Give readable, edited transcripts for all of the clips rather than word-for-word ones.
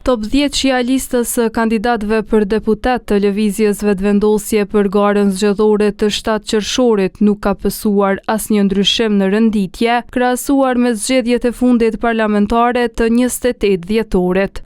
Top 10 që listës së kandidatëve për deputet të lëvizjes vetëvendosje për garën zgjedhore të 7 qershorit nuk ka pësuar asnjë ndryshim në renditje, krahasuar me zgjedhjet e fundit parlamentare të 28 dhjetorit.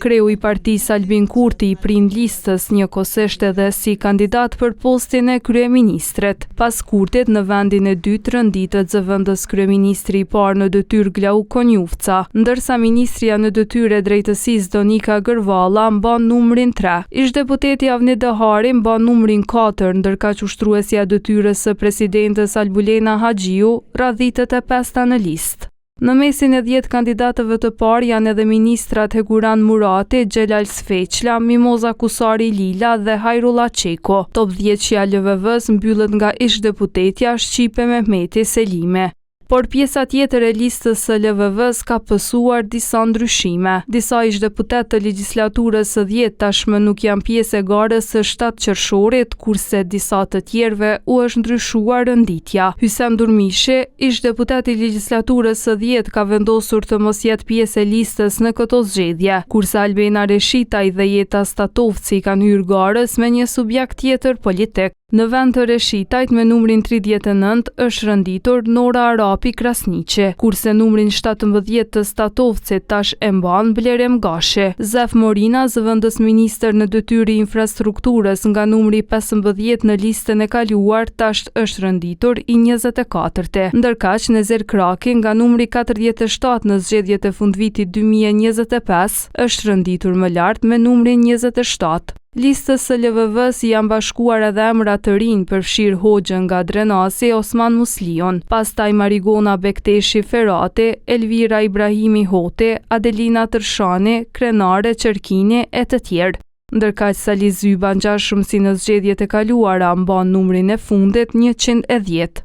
Kreu i partisë Albin Kurti i prind listës njëkohësisht edhe si kandidat për postin e kryeministrit. Pas Kurtit në vendin e dytë rënditet zëvendës kryeministri i parë në detyrë Glau Konjufca, ndërsa ministria në detyrë e drejtësisë Donika Gërvalla mban numrin 3. Ish-deputeti Avni Dehari mban numrin 4, ndërkaq ushtruesja e detyrës së presidentes Albulena Haxhiu radhitet e 5-ta në listë. Në mesin e 10 kandidatëve të parë janë edhe ministrat Heguran Murati, Xhelal Sfeqla, Mimoza Kusari Lila dhe Hajrullah Çeko. Top 10 që LVV-s mbyllet nga ish-deputetja Shqipe Mehmeti Selime. Por pjesa tjetër e listës së LVV-s ka pësuar disa ndryshime. Disa ish-deputet të legjislaturës së 10 tashmë nuk janë pjesë e garës së 7 qershorit, kurse disa të tjerëve u është ndryshuar renditja. Hysem Durmishi, ish-deputet i legjislaturës së 10, ka vendosur të mos jetë pjesë e listës në këto zgjedhje, kurse Albena Reshitaj dhe Jeta Statovci kanë hyrë garës me një subjekt tjetër politik. Në vend të Reshitajt me numrin 39 është rënditur Nora Arapi Krasniqi, kurse numrin 17 të Statovcit tash e mban Blerem Gashi. Zef Morina, zëvendës ministër në detyrë infrastrukturës nga numri 15 në listën e kaluar, tash është rënditur i 24-ti. Ndërkaq Nezer Kraki nga numri 47 në zgjedhjet e fundvitit 2025 është rënditur më lart me numrin 27. Listës së LVV-s janë bashkuar edhe emra të rinj përfshir Hoxhën nga Drenasi, Osman Muslion, pastaj Marigona Bekteshi Ferati, Elvira Ibrahimi Hoti, Adelina Tërshani, Krenare Qerkini e të tjerë. Ndërkaq Sali Zyba ngjashëm si në zgjedhjet e kaluara mban numrin e fundit 110.